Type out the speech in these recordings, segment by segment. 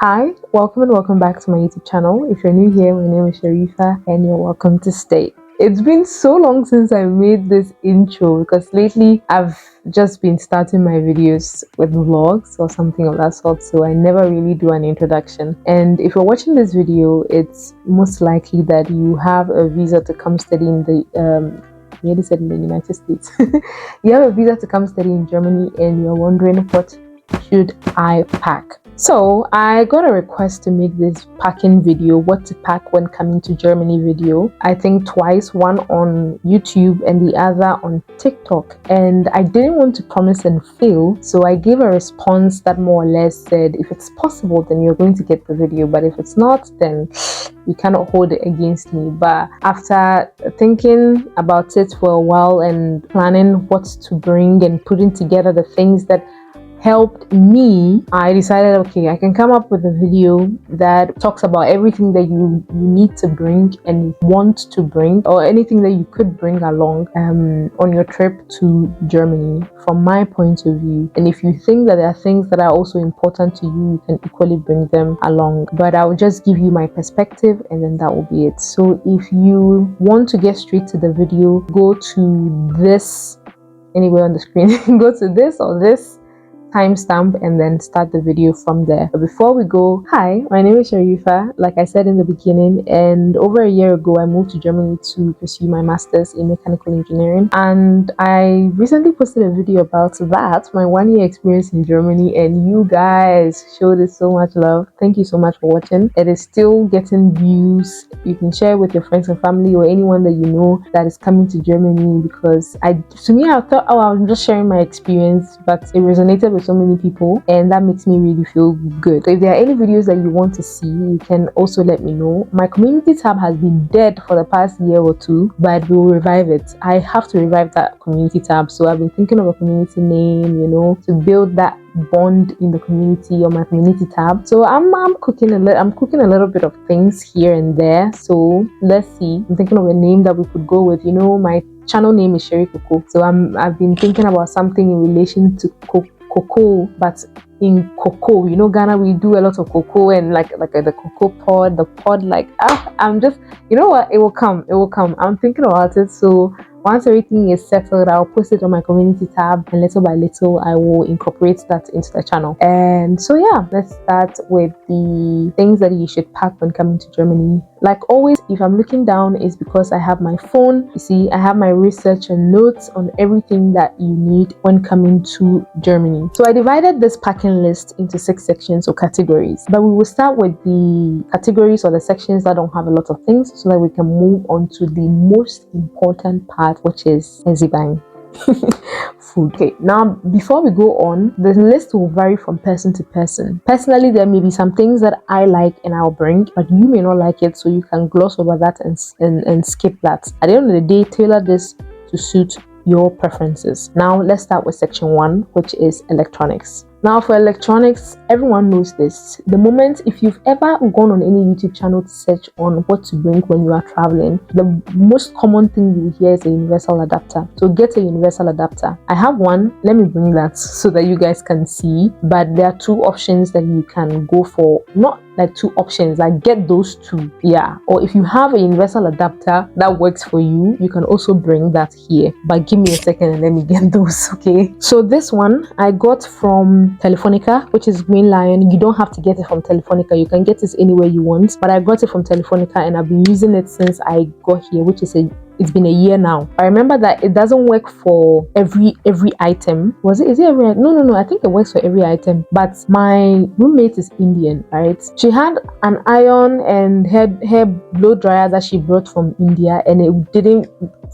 Hi, welcome and welcome back to my YouTube channel. If you're new here, my name is Sherifa and you're welcome to stay. It's been so long since I made this intro because lately I've just been starting my videos with vlogs or something of that sort, so I never really do an introduction. And if you're watching this video, it's most likely that you have a visa to come study in the nearly said in the United States. You have a visa to come study in Germany and you're wondering, what should I pack? So I got a request to make this packing video, what to pack when coming to Germany video. I think twice, one on YouTube and the other on TikTok. And I didn't want to promise and fail, so I gave a response that more or less said, if it's possible, then you're going to get the video. But if it's not, then you cannot hold it against me. But after thinking about it for a while and planning what to bring and putting together the things that helped me, I decided, okay, I can come up with a video that talks about everything that you need to bring and want to bring, or anything that you could bring along on your trip to Germany from my point of view. And if you think that there are things that are also important to you, you can equally bring them along. But I will just give you my perspective and then that will be it. So if you want to get straight to the video, go to this anywhere on the screen. Go to this or this timestamp and then start the video from there. But before we go, hi, my name is Sherifa, like I said in the beginning, and over a year ago I moved to Germany to pursue my master's in mechanical engineering, and I recently posted a video about that, my 1 year experience in Germany, and you guys showed it so much love. Thank you so much for watching. It is still getting views. You can share with your friends and family or anyone that you know that is coming to Germany, because I thought, oh, I'm just sharing my experience, but it resonated with so many people and that makes me really feel good. So if there are any videos that you want to see, you can also let me know. My community tab has been dead for the past year or two, but we'll revive it. I have to revive that community tab, so I've been thinking of a community name, to build that bond in the community on my community tab. So I'm cooking a little bit of things here and there, so let's see. I'm thinking of a name that we could go with. My channel name is Sheri Coco, so I've been thinking about something in relation to Coco, but in cocoa. Ghana, we do a lot of cocoa, and like the cocoa pod, I'm just, what, it will come. I'm thinking about it. So once everything is settled, I'll post it on my community tab, and little by little I will incorporate that into the channel. And so yeah, let's start with the things that you should pack when coming to Germany. Like always, if I'm looking down, it's because I have my phone. You see, I have my research and notes on everything that you need when coming to Germany. So I divided this packing list into 6 sections or categories, but we will start with the categories or the sections that don't have a lot of things, so that we can move on to the most important part, which is ezibang. Food. Okay, now before we go on, the list will vary from person to person. Personally, there may be some things that I like and I'll bring, but you may not like it, so you can gloss over that and skip that. At the end of the day, tailor this to suit your preferences. Now let's start with section 1, which is electronics. Now for electronics, everyone knows this. The moment, if you've ever gone on any YouTube channel to search on what to bring when you are traveling, the most common thing you hear is a universal adapter. So get a universal adapter. I have one. Let me bring that so that you guys can see. But there are 2 options that you can go for. Not like 2 options, like get those 2. Yeah. Or if you have a universal adapter that works for you, you can also bring that here. But give me a second and let me get those, okay? So this one I got from Telefonica, which is Green Lion. You don't have to get it from Telefonica, you can get it anywhere you want, but I got it from Telefonica and I've been using it since I got here, which is it's been a year now. I remember that it doesn't work for every item. Is it every? No, I think it works for every item. But my roommate is Indian, right? She had an iron and hair blow dryer that she brought from India, and it didn't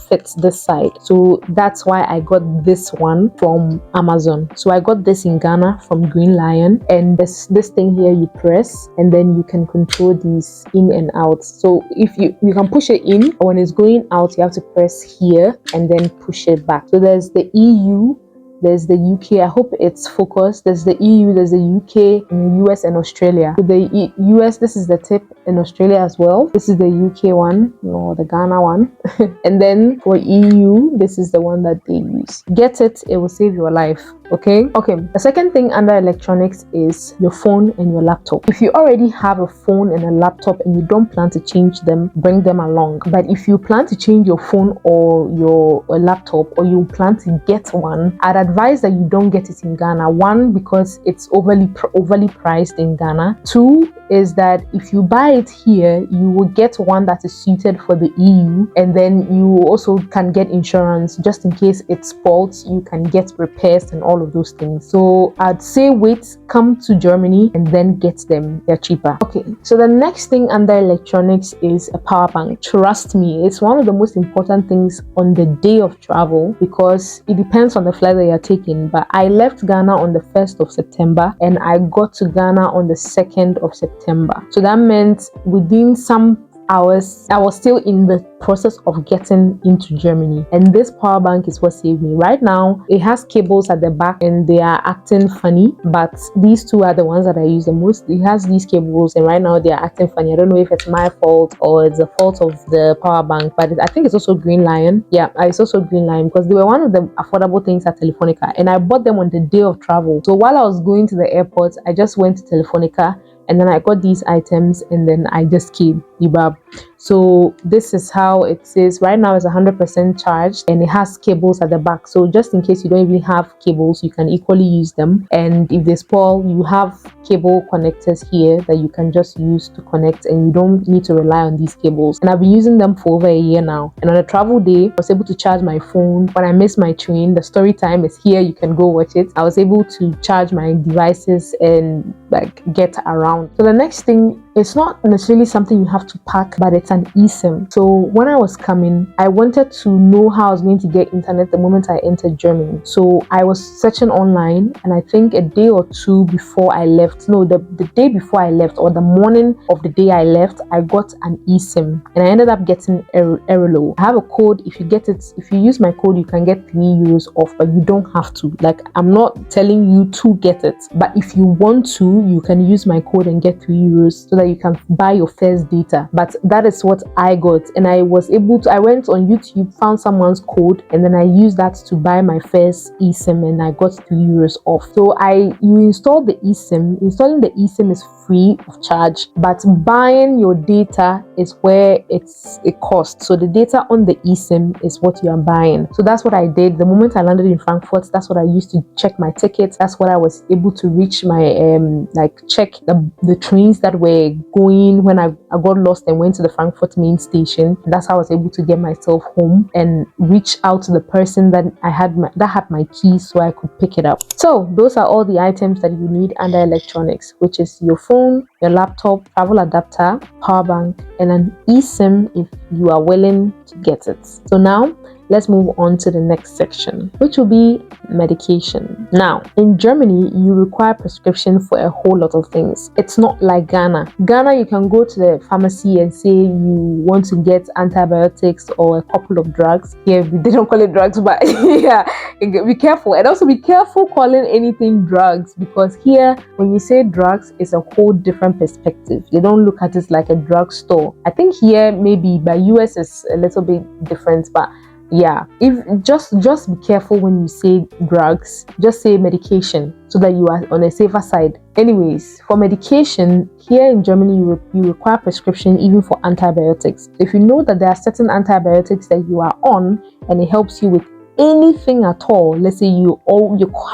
fit this side, so that's why I got this one from Amazon. So I got this in Ghana from Green Lion, and this thing here you press and then you can control these in and out. So if you can push it in, or when it's going out you have to press here and then push it back. So there's the EU there's the UK. I hope it's focused. There's the EU, there's the UK, and the US and Australia. With the US, this is the tip, in Australia as well. This is the UK one, or the Ghana one. And then for EU, this is the one that they use. Get it, it will save your life. Okay. The second thing under electronics is your phone and your laptop. If you already have a phone and a laptop and you don't plan to change them, bring them along. But if you plan to change your phone or your laptop, or you plan to get one, I'd advise that you don't get it in Ghana. One, because it's overly priced in Ghana. Two, is that if you buy it here, you will get one that is suited for the EU, and then you also can get insurance just in case it spoils. You can get repairs and all of those things. So I'd say wait, come to Germany and then get them. They're cheaper. Okay, so the next thing under electronics is a power bank. Trust me, it's one of the most important things on the day of travel, because it depends on the flight that you're taking. But I left Ghana on the 1st of September and I got to Ghana on the 2nd of September. So that meant within some hours, I was still in the process of getting into Germany, and this power bank is what saved me. Right now, it has cables at the back and they are acting funny, but these two are the ones that I use the most. It has these cables and right now they are acting funny. I don't know if it's my fault or it's the fault of the power bank, but I think it's also Green Lion. Yeah, it's also Green Lion, because they were one of the affordable things at Telefonica, and I bought them on the day of travel. So while I was going to the airport, I just went to Telefonica and then I got these items and then I just came. So this is how it says. Right now it's 100% charged and it has cables at the back. So just in case you don't even have cables, you can equally use them. And if they spoil, you have cable connectors here that you can just use to connect, and you don't need to rely on these cables. And I've been using them for over a year now. And on a travel day, I was able to charge my phone. When I missed my train, the story time is here. You can go watch it. I was able to charge my devices and like get around. So the next thing, it's not necessarily something you have to pack, but it's an eSIM. So when I was coming, I wanted to know how I was going to get internet the moment I entered Germany. So I was searching online, and I think a day or two before I left, no, the day before I left, or the morning of the day I left, I got an eSIM, and I ended up getting Erelo. I have a code. If you get it, if you use my code, you can get €3 off, but you don't have to. Like, I'm not telling you to get it, but if you want to, you can use my code and get €3 so that you can buy your first data. But that is what I got, and I was able to, I went on YouTube, found someone's code, and then I used that to buy my first eSIM, and I got €3 off. So you install the eSIM. Installing the eSIM is free of charge, but buying your data is where it's a cost. So the data on the eSIM is what you are buying. So that's what I did. The moment I landed in Frankfurt, that's what I used to check my tickets. That's what I was able to reach my check the trains that were going when I got lost and went to the Frankfurt main station. That's how I was able to get myself home and reach out to the person that had my keys so I could pick it up. So those are all the items that you need under electronics, which is your phone, your laptop, travel adapter, power bank, and an eSIM if you are willing to get it. So now let's move on to the next section, which will be medication. Now, in Germany, you require prescription for a whole lot of things. It's not like Ghana. Ghana, you can go to the pharmacy and say you want to get antibiotics or a couple of drugs. Here, they don't call it drugs, but yeah, be careful. And also be careful calling anything drugs, because here, when you say drugs, it's a whole different perspective. They don't look at it like a drugstore. I think here, maybe, but US is a little bit different, but yeah, if just be careful when you say drugs. Just say medication so that you are on a safer side. Anyways, for medication here in Germany, you require prescription even for antibiotics. If you know that there are certain antibiotics that you are on and it helps you with anything at all, let's say you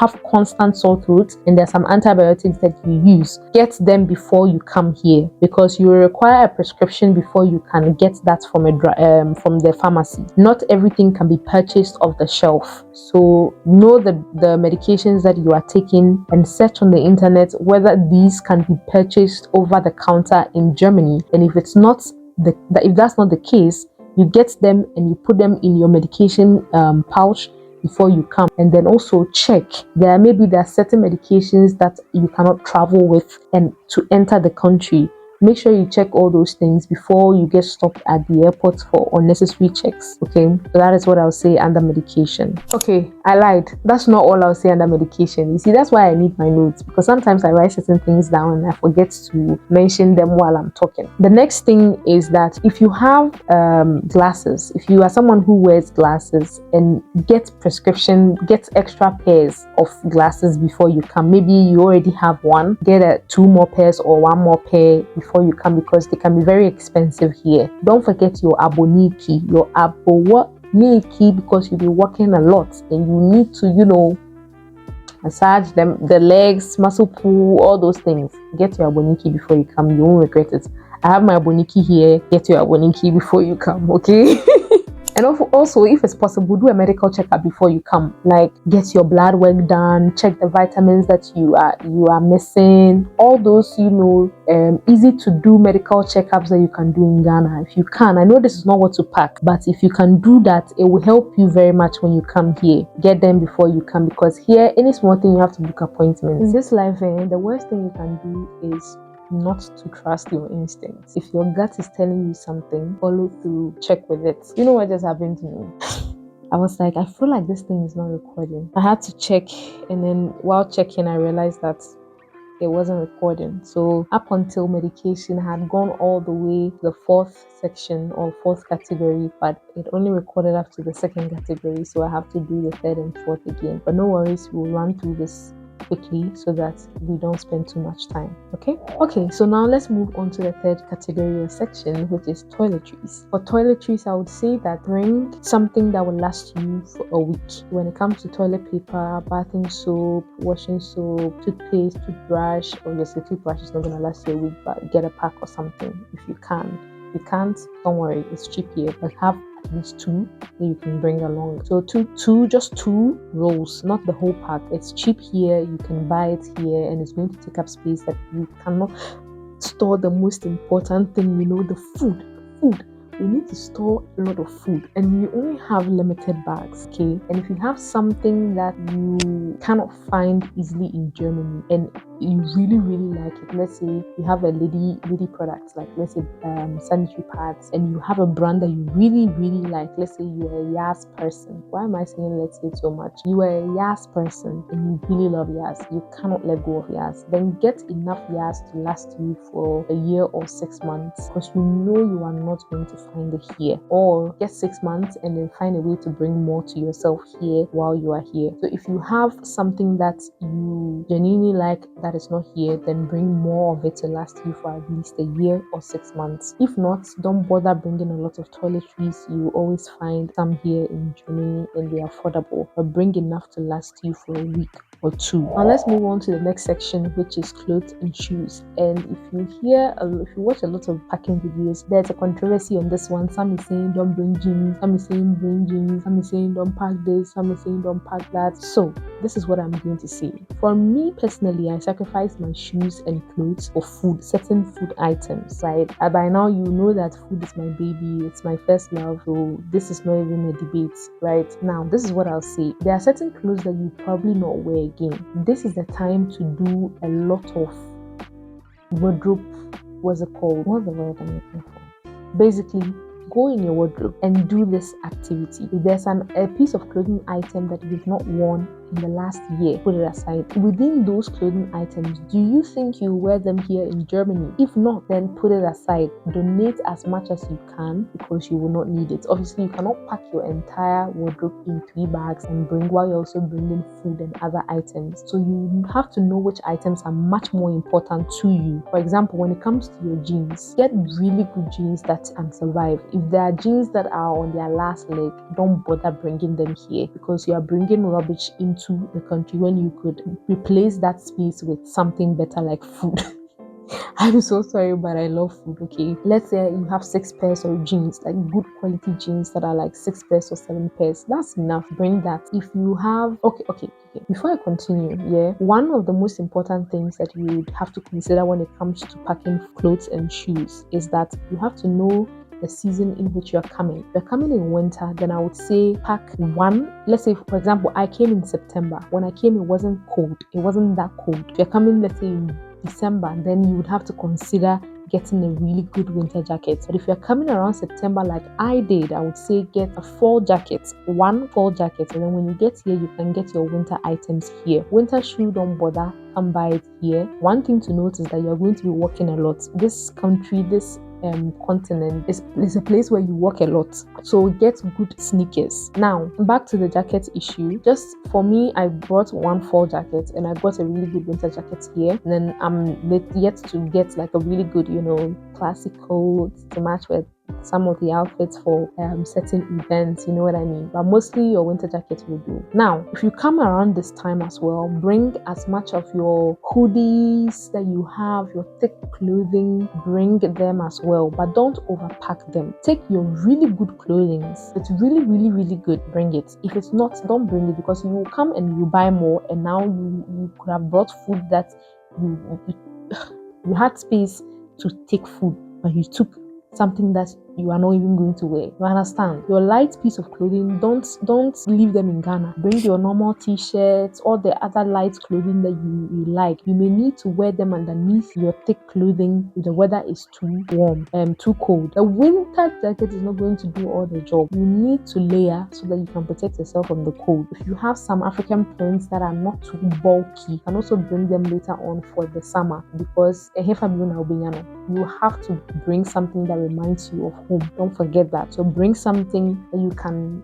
have constant sore throat and there's some antibiotics that you use, get them before you come here, because you require a prescription before you can get that from the pharmacy. Not everything can be purchased off the shelf, so know the medications that you are taking and search on the internet whether these can be purchased over the counter in Germany. And if that's not the case, you get them and you put them in your medication pouch before you come. And then also check, there are certain medications that you cannot travel with and to enter the country. Make sure you check all those things before you get stopped at the airport for unnecessary checks. Okay, so that is what I'll say under medication. Okay, I lied. That's not all I'll say under medication. You see, that's why I need my notes, because sometimes I write certain things down and I forget to mention them while I'm talking. The next thing is that if you have glasses, if you are someone who wears glasses, and get extra pairs of glasses before you come. Maybe you already have one, get two more pairs or one more pair before you come, because they can be very expensive here. Don't forget your aboniki, your aboniki, because you'll be working a lot and you need to, massage them, the legs, muscle pull, all those things. Get your aboniki before you come. You won't regret it. I have my aboniki here. Get your aboniki before you come, okay? And also, if it's possible, do a medical checkup before you come. Like, get your blood work done, check the vitamins that you are missing. All those, easy to do medical checkups that you can do in Ghana. If you can, I know this is not what to pack, but if you can do that, it will help you very much when you come here. Get them before you come, because here, any small thing you have to book appointments. In this life, the worst thing you can do is not to trust your instincts. If your gut is telling you something, follow through, check with it. You know what just happened to me? I was like, I feel like this thing is not recording. I had to check, and then while checking, I realized that it wasn't recording. So up until medication, I had gone all the way to the fourth section or fourth category, but it only recorded up to the second category. So I have to do the third and fourth again. But no worries, we'll run through this quickly so that we don't spend too much time. Okay, so now let's move on to the third category or section, which is toiletries. For toiletries, I would say that bring something that will last you for a week. When it comes to toilet paper, bathing soap, washing soap, toothpaste, toothbrush, obviously toothbrush is not going to last you a week, but get a pack or something if you can. If you can't, don't worry, it's cheap here, but have at least two that you can bring along. So just two rolls, not the whole pack. It's cheap here, you can buy it here, and it's going to take up space that you cannot store the most important thing, the food. We need to store a lot of food, and we only have limited bags, okay? And if you have something that you cannot find easily in Germany and you really, really like it, let's say you have a lady product, like let's say sanitary pads, and you have a brand that you really, really like. Let's say you are a Yas person. Why am I saying let's say so much? You are a Yas person and you really love Yas. You cannot let go of Yas. Then get enough Yas to last you for a year or 6 months, because you know you are not going to find it here. Or get 6 months and then find a way to bring more to yourself here while you are here. So if you have something that you genuinely like that is not here, then bring more of it to last you for at least a year or 6 months. If not, don't bother bringing a lot of toiletries. You will always find some here in Germany and they are affordable, but bring enough to last you for a week or two. Now let's move on to the next section, which is clothes and shoes. And if you watch a lot of packing videos, there's a controversy on this one. Some is saying don't bring jeans, some is saying bring jeans, some is saying don't pack this, some is saying don't pack that. So this is what I'm going to say. For me personally, I sacrifice my shoes and clothes for food, certain food items, right? By now you know that food is my baby, it's my first love, so this is not even a debate, right? Now this is what I'll say. There are certain clothes that you probably not wear again. This is the time to do a lot of wardrobe, what's it called? What's the word I'm looking for? Basically, go in your wardrobe and do this activity. If there's a piece of clothing item that you've not worn in the last year, put it aside. Within those clothing items, do you think you wear them here in Germany? If not, then put it aside. Donate as much as you can, because you will not need it. Obviously, you cannot pack your entire wardrobe in 3 bags and bring, while you're also bringing food and other items. So you have to know which items are much more important to you. For example, when it comes to your jeans, get really good jeans that can survive. If there are jeans that are on their last leg, don't bother bringing them here, because you are bringing rubbish into the country when you could replace that space with something better like food. I'm so sorry, but I love food, okay? Let's say you have 6 pairs of jeans, like good quality jeans that are like 6 pairs or 7 pairs. That's enough. Bring that. If you have... Okay. Before I continue, one of the most important things that you would have to consider when it comes to packing clothes and shoes is that you have to know the season in which you're coming. If you're coming in winter, then I would say pack one. Let's say, for example, I came in September. When I came, it wasn't cold. It wasn't that cold. If you're coming, let's say, in December, then you would have to consider getting a really good winter jacket. But if you're coming around September like I did, I would say get a fall jacket, one fall jacket, and then when you get here, you can get your winter items here. Winter shoe, don't bother, come buy it here. One thing to note is that you're going to be walking a lot. This country, this continent is a place where you walk a lot, so get good sneakers. Now back to the jacket issue. Just for me, I bought one fall jacket and I got a really good winter jacket here, and then I'm yet to get like a really good, classic coat to match with some of the outfits for certain events, you know what I mean. But mostly your winter jacket will do. Now if you come around this time as well, bring as much of your hoodies that you have, your thick clothing, bring them as well, but don't overpack them. Take your really good clothing. It's really, really, really good, bring it. If it's not, don't bring it, because you will come and you buy more, and now you could have brought food that you had space to take food, but you took something that you are not even going to wear. You understand? Your light piece of clothing, don't leave them in Ghana. Bring your normal t-shirts or the other light clothing that you like. You may need to wear them underneath your thick clothing if the weather is too warm and too cold. The winter jacket is not going to do all the job. You need to layer so that you can protect yourself from the cold. If you have some African prints that are not too bulky, you can also bring them later on for the summer, because you have to bring something that reminds you of home. Don't forget that. So bring something that you can,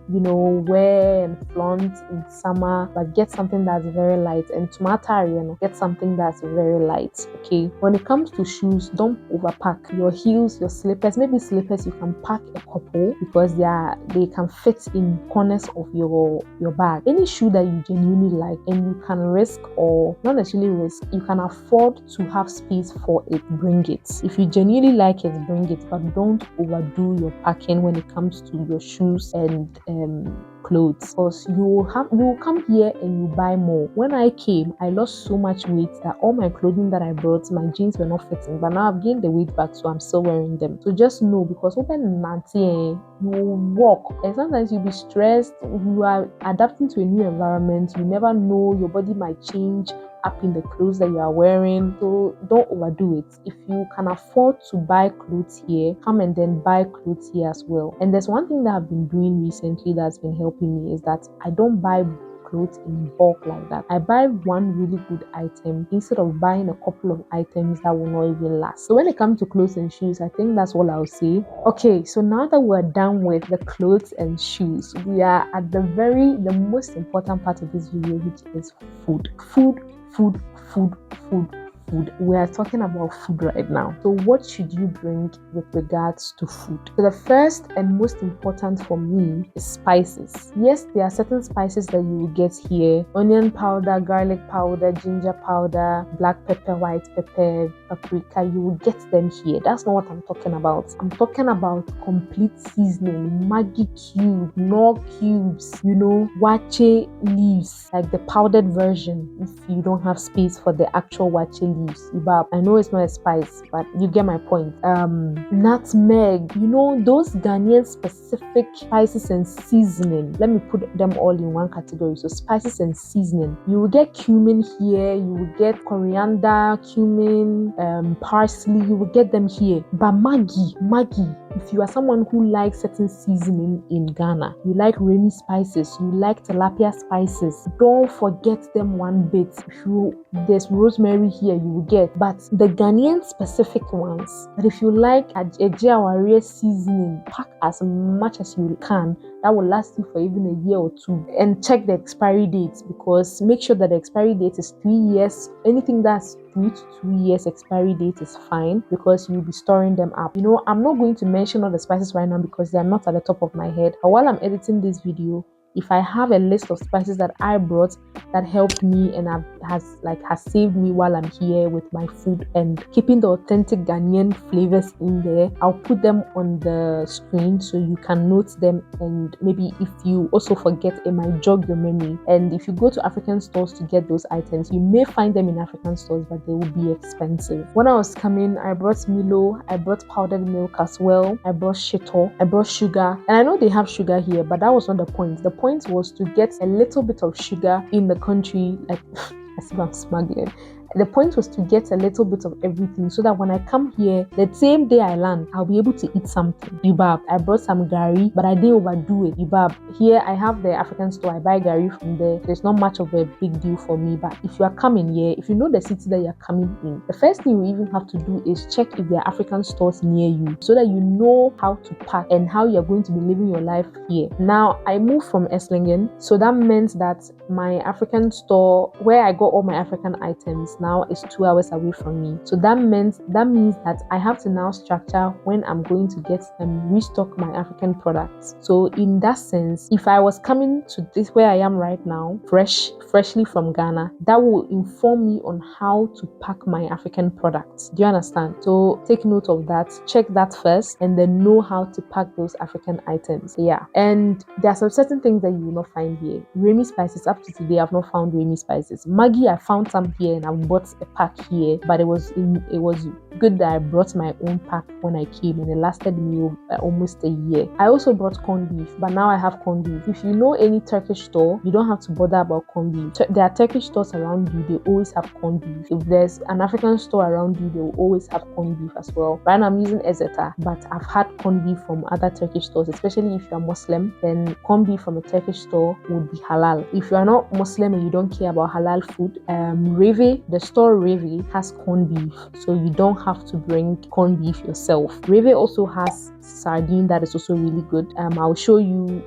wear and flaunt in summer, but get something that's very light. And tomato, get something that's very light. Okay. When it comes to shoes, don't overpack. Your heels, your slippers, maybe slippers you can pack a couple because they can fit in corners of your bag. Any shoe that you genuinely like and you can risk, or not necessarily risk, you can afford to have space for it, bring it. If you genuinely like it, bring it, but don't overdo your packing when it comes to your shoes and clothes, because you will come here and you buy more. When I came, I lost so much weight that all my clothing that I brought, my jeans were not fitting, but now I've gained the weight back, so I'm still wearing them. So just know, because you walk and sometimes you'll be stressed, you are adapting to a new environment, you never know, your body might change up in the clothes that you are wearing, so don't overdo it. If you can afford to buy clothes here, come and then buy clothes here as well. And there's one thing that I've been doing recently that's been helping me, is that I don't buy clothes in bulk like that. I buy one really good item instead of buying a couple of items that will not even last. So when it comes to clothes and shoes, I think that's all I'll say. Okay, so now that we're done with the clothes and shoes, we are at the most important part of this video, which is food. We are talking about food right now. So what should you bring with regards to food? So the first and most important for me is spices. Yes, there are certain spices that you will get here: onion powder, garlic powder, ginger powder, black pepper, white pepper, paprika. You will get them here. That's not what I'm talking about. I'm talking about complete seasoning, Maggi cube, Knorr cubes, wache leaves, like the powdered version if you don't have space for the actual wache leaves. I know it's not a spice, but you get my point. Nutmeg, those Ghanaian specific spices and seasoning. Let me put them all in one category. So spices and seasoning. You will get cumin here, you will get coriander, cumin, parsley, you will get them here. But Maggi, if you are someone who likes certain seasoning in Ghana, you like rainy spices, you like tilapia spices, don't forget them one bit. There's rosemary here, you will get, but the Ghanaian specific ones. But if you like a Jawariya seasoning, pack as much as you can. That will last you for even a year or two. And check the expiry dates, because make sure that the expiry date is 3 years. Anything that's 3 to 2 years expiry date is fine, because you'll be storing them up. I'm not going to mention all the spices right now because they are not at the top of my head. But while I'm editing this video, if I have a list of spices that I brought that helped me and has saved me while I'm here with my food and keeping the authentic Ghanaian flavors in there, I'll put them on the screen so you can note them, and maybe if you also forget, it might jog your memory. And if you go to African stores to get those items, you may find them in African stores, but they will be expensive. When I was coming, I brought Milo, I brought powdered milk as well, I brought shito, I brought sugar, and I know they have sugar here, but that was not the point. The point was to get a little bit of sugar in the country, like as if I'm smuggling, The point was to get a little bit of everything so that when I come here, the same day I land, I'll be able to eat something. Yubab, I brought some gari, but I didn't overdo it. Yubab, here I have the African store. I buy gari from there. There's not much of a big deal for me. But if you are coming here, if you know the city that you're coming in, the first thing you even have to do is check if there are African stores near you so that you know how to pack and how you're going to be living your life here. Now, I moved from Esslingen, so that meant that my African store, where I got all my African items, now is 2 hours away from me. So that means that I have to now structure when I'm going to get and restock my African products. So in that sense, if I was coming to this where I am right now, freshly from Ghana, that will inform me on how to pack my African products. Do you understand? So take note of that, check that first, and then know how to pack those African items. Yeah. And there are some certain things that you will not find here. Remy spices, up to today, I've not found Remy spices. Maggie, I found some here and I bought a pack here, but it was good that I brought my own pack when I came, and it lasted me almost a year. I also brought corned beef, but now I have corned beef. If you know any Turkish store, you don't have to bother about corned beef. There are Turkish stores around you, they always have corned beef. If there's an African store around you, they will always have corned beef as well. Right now I'm using Ezeta, but I've had corned beef from other Turkish stores, especially if you're Muslim, then corned beef from a Turkish store would be halal. If you're not Muslim and you don't care about halal food, the store Reve has corned beef, so you don't have to bring corned beef yourself. Reve also has sardine that is also really good. I'll show you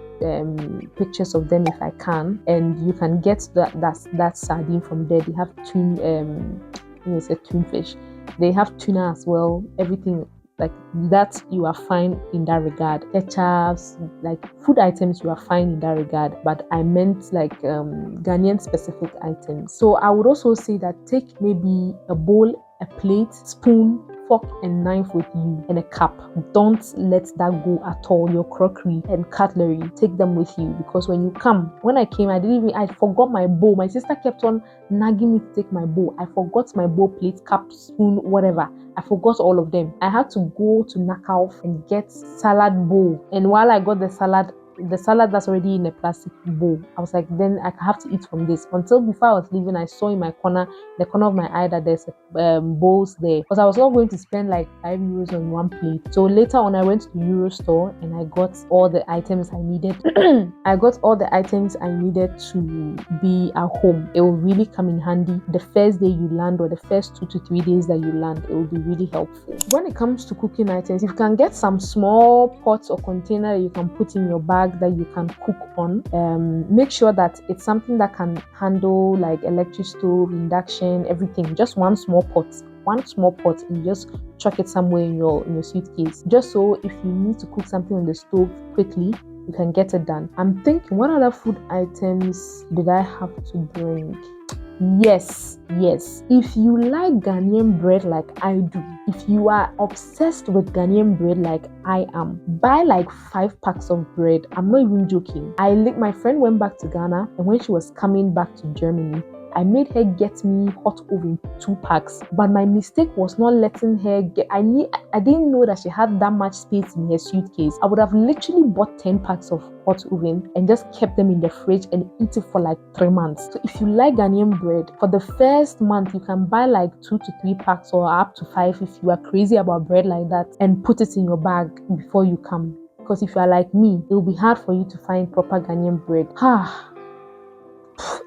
pictures of them if I can, and you can get that sardine from there. They have tunfish. They have tuna as well. Everything like that, you are fine in that regard. Ketchups, like food items, you are fine in that regard. But I meant like Ghanaian specific items. So I would also say that take maybe a bowl, a plate, spoon, fork and knife with you, and a cup. Don't let that go at all. Your crockery and cutlery, take them with you, because when I came, I forgot my bowl. My sister kept on nagging me to take my bowl. I forgot my bowl, plate, cup, spoon, whatever. I forgot all of them. I had to go to Knackoff and get salad bowl. And while I got the salad that's already in a plastic bowl, I was like, then I have to eat from this. Until before I was leaving, I saw in the corner of my eye that there's bowls there, because I was not going to spend like €5 on one plate. So later on, I went to the Euro store and I got all the items I needed. I got all the items I needed to be at home. It will really come in handy the first day you land, or the first 2 to 3 days that you land. It will be really helpful. When it comes to cooking items, if you can get some small pots or container that you can put in your bag that you can cook on, make sure that it's something that can handle like electric stove, induction, everything. Just one small pot, and you just chuck it somewhere in your suitcase, just so if you need to cook something on the stove quickly, you can get it done. I'm thinking, what other food items did I have to bring? Yes. If you like Ghanaian bread like I do, if you are obsessed with Ghanaian bread like I am, buy like 5 packs of bread. I'm not even joking. My friend went back to Ghana, and when she was coming back to Germany, I made her get me hot oven 2 packs, but my mistake was not letting her get. I didn't know that she had that much space in her suitcase. I would have literally bought 10 packs of hot oven and just kept them in the fridge and eat it for like 3 months. So if you like Ghanaian bread, for the first month you can buy like 2 to 3 packs or up to 5 if you are crazy about bread like that, and put it in your bag before you come. Because if you are like me, it will be hard for you to find proper Ghanaian bread.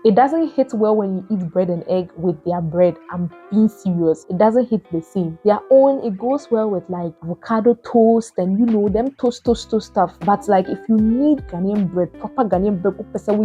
It doesn't hit well when you eat bread and egg with their bread. I'm being serious. It doesn't hit the same. Their own, it goes well with like avocado toast and them toast stuff. But like if you need Ghanaian bread, proper Ghanaian bread, you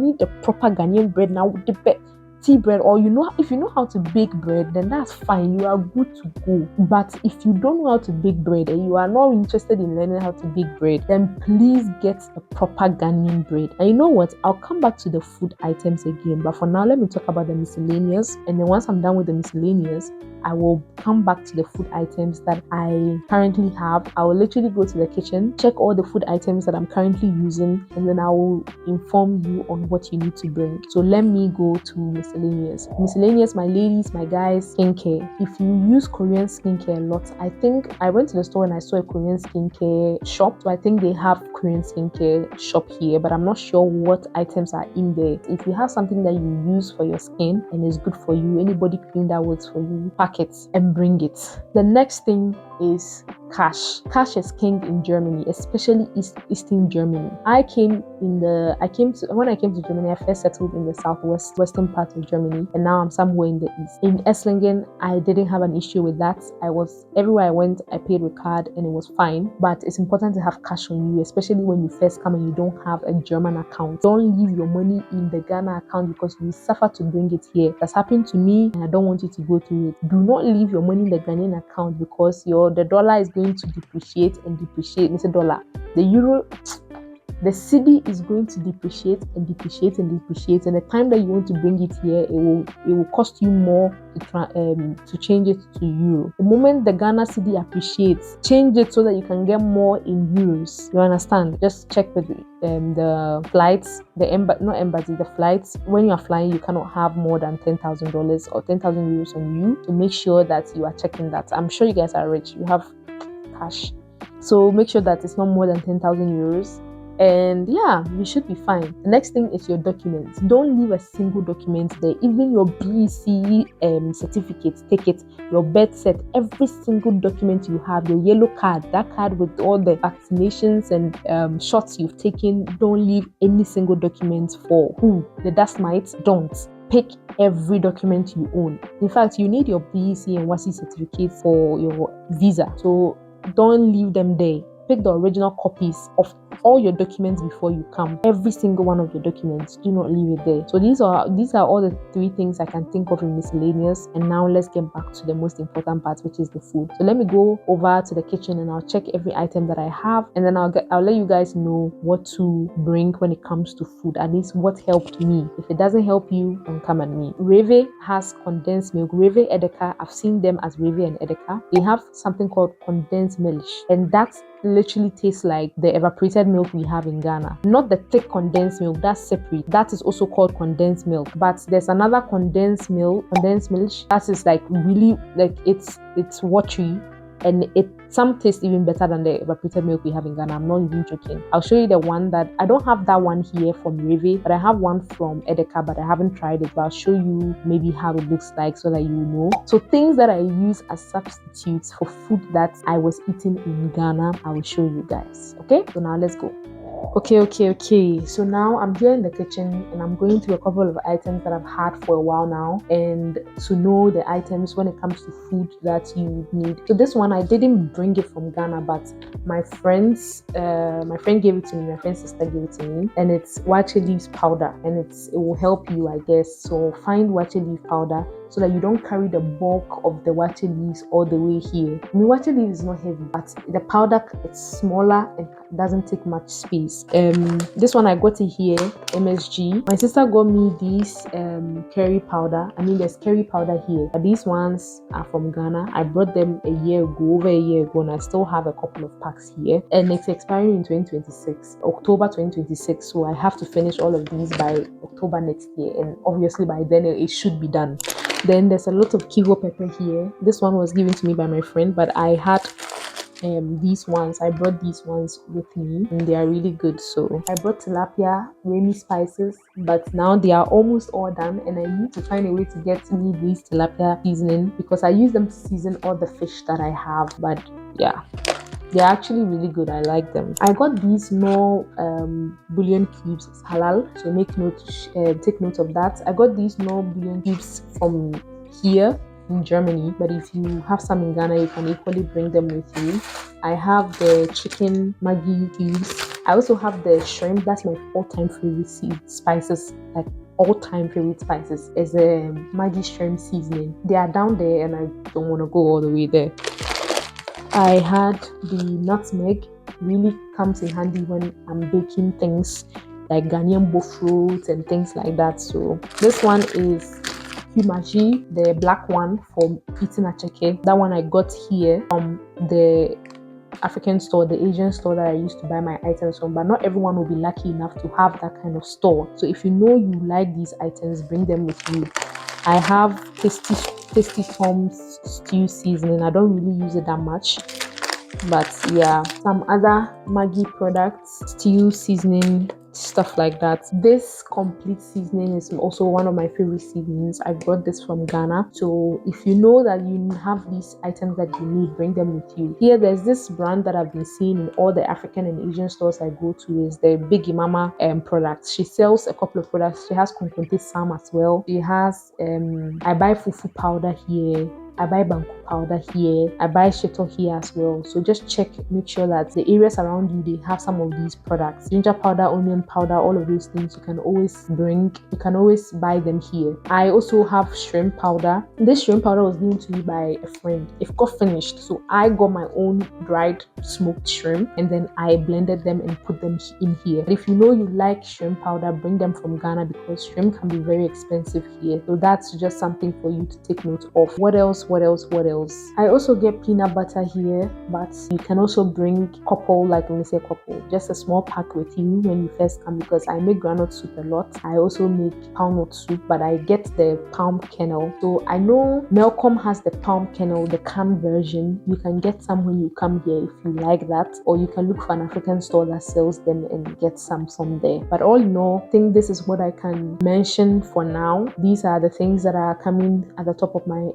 need the proper Ghanaian bread now with the tea bread, or if you know how to bake bread, then that's fine, you are good to go. But if you don't know how to bake bread and you are not interested in learning how to bake bread, then please get a proper Ghanaian bread. And you know what, I'll come back to the food items again, but for now let me talk about the miscellaneous, and then once I'm done with the miscellaneous, I will come back to the food items that I currently have. I will literally go to the kitchen, check all the food items that I'm currently using, and then I will inform you on what you need to bring. So let me go to miscellaneous. Miscellaneous. Miscellaneous, my ladies, my guys, skincare. If you use Korean skincare a lot, I think I went to the store and I saw a Korean skincare shop. So I think they have Korean skincare shop here, but I'm not sure what items are in there. If you have something that you use for your skin and is good for you, any body cream that works for you, pack it and bring it. The next thing is cash. Cash is king in Germany, especially Eastern Germany. When I came to Germany, I first settled in the western part of Germany, and now I'm somewhere in the east. In Esslingen, I didn't have an issue with that. Everywhere I went, I paid with card and it was fine. But it's important to have cash on you, especially when you first come and you don't have a German account. Don't leave your money in the Ghana account because you suffer to bring it here. That's happened to me, and I don't want you to go through it. Do not leave your money in the Ghanaian account because the dollar is going to depreciate and depreciate. It's a dollar. The euro, the cedi is going to depreciate and depreciate and depreciate, and the time that you want to bring it here, it will cost you more to change it to euro. The moment the Ghana cedi appreciates, change it so that you can get more in euros. You understand? Just check with the flights, the flights. When you are flying, you cannot have more than $10,000 or 10,000 euros on you, to make sure that you are checking that. I'm sure you guys are rich. You have cash, so make sure that it's not more than 10,000 euros. And yeah, you should be fine. The next thing is your documents. Don't leave a single document there. Even your BC certificate, take it. Your birth cert, every single document you have, your yellow card, that card with all the vaccinations and shots you've taken. Don't leave any single document for who? The dust mites? Don't. Pick every document you own. In fact, you need your BEC and WASI certificates for your visa. So don't leave them there. Pick the original copies of all your documents before you come. Every single one of your documents. Do not leave it there. So these are all the 3 things I can think of in miscellaneous. And now let's get back to the most important part, which is the food. So let me go over to the kitchen and I'll check every item that I have, and then I'll let you guys know what to bring when it comes to food. At least what helped me. If it doesn't help you, don't come at me. Reve has condensed milk. Reve Edeka, I've seen them as Reve and Edeka. They have something called condensed milk, and that's literally tastes like the evaporated milk we have in Ghana. Not the thick condensed milk, that's separate. That is also called condensed milk. But there's another condensed milk that is like really like it's watery, and some taste even better than the evaporated milk we have in Ghana. I'm not even joking. I'll show you the one that I don't have that one here from Reve, but I have one from Edeka, but I haven't tried it. But I'll show you maybe how it looks like so that you know. So things that I use as substitutes for food that I was eating in Ghana, I will show you guys. Okay, so now let's go. Okay. So now I'm here in the kitchen and I'm going through a couple of items that I've had for a while now, and to know the items when it comes to food that you need. So this one, I didn't bring it from Ghana, but my friend gave it to me, my friend's sister gave it to me, and it's wache leaves powder, and it will help you, I guess. So find wache leaf powder so that you don't carry the bulk of the wache leaves all the way here. I mean, wache leaf is not heavy, but the powder, it's smaller and doesn't take much space. This one I got it here, MSG. My sister got me this curry powder. I mean, there's curry powder here, but these ones are from Ghana. I brought them over a year ago, and I still have a couple of packs here, and it's expiring in 2026, October 2026. So I have to finish all of these by October next year, and obviously by then it should be done. Then there's a lot of kiwo pepper here. This one was given to me by my friend, but I had these ones. I brought these ones with me, and they are really good. So I brought tilapia, rainy spices, but now they are almost all done, and I need to find a way to get me these tilapia seasoning because I use them to season all the fish that I have. But yeah, they're actually really good. I like them. I got these small bouillon cubes. It's halal, so take note of that. I got these small bouillon cubes from here in Germany, but if you have some in Ghana, you can equally bring them with you. I have the chicken Maggi cubes. I also have the shrimp. That's my all-time favorite spices. Like all-time favorite spices is a Maggi shrimp seasoning. They are down there, and I don't want to go all the way there. I had the nutmeg. Really comes in handy when I'm baking things like Ghanaian fruits and things like that. So this one is Humaji, the black one for eating acheke. That one I got here from the African store, the Asian store that I used to buy my items from, but not everyone will be lucky enough to have that kind of store. So if you know you like these items, bring them with you. I have Tasty Tom's stew seasoning. I don't really use it that much, but yeah, some other Maggi products, stew seasoning, stuff like that. This complete seasoning is also one of my favorite seasonings. I brought this from Ghana. So if you know that you have these items that you need, bring them with you. Here there's this brand that I've been seeing in all the African and Asian stores I go to, is the Big Mama products. She sells a couple of products. She has Konkonte Sam as well. She has I buy fufu powder here, I buy banku powder here, I buy sheto here as well. So just check, make sure that the areas around you, they have some of these products. Ginger powder, onion powder, all of those things you can always bring. You can always buy them here. I also have shrimp powder. This shrimp powder was given to me by a friend. It got finished, so I got my own dried smoked shrimp and then I blended them and put them in here. But if you know you like shrimp powder, bring them from Ghana because shrimp can be very expensive here. So that's just something for you to take note of. What else? I also get peanut butter here, but you can also bring Coco, like when we say Coco, just a small pack with you when you first come, because I make groundnut soup a lot. I also make palm nut soup, but I get the palm kernel. So I know Malcolm has the palm kernel, the canned version. You can get some when you come here if you like that, or you can look for an African store that sells them and get some from there. But all in all, I think this is what I can mention for now. These are the things that are coming at the top of my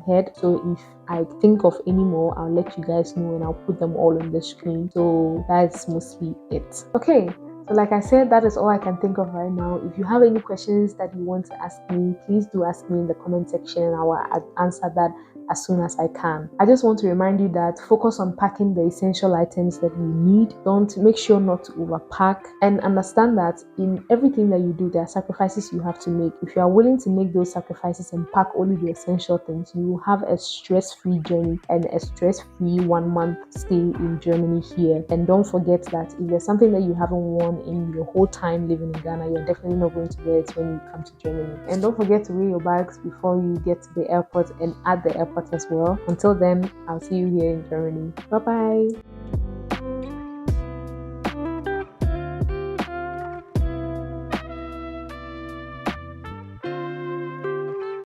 head. So if I think of any more, I'll let you guys know and I'll put them all on the screen. So that's mostly it. Okay, so like I said, that is all I can think of right now. If you have any questions that you want to ask me, please do ask me in the comment section and I will answer that as soon as I can. I just want to remind you that focus on packing the essential items that you need. Don't make sure not to overpack, and understand that in everything that you do, there are sacrifices you have to make. If you are willing to make those sacrifices and pack only the essential things, you will have a stress-free journey and a stress-free 1 month stay in Germany here. And don't forget that if there's something that you haven't worn in your whole time living in Ghana, you're definitely not going to wear it when you come to Germany. And don't forget to weigh your bags before you get to the airport and at the airport as well. Until then, I'll see you here in Germany. Bye bye.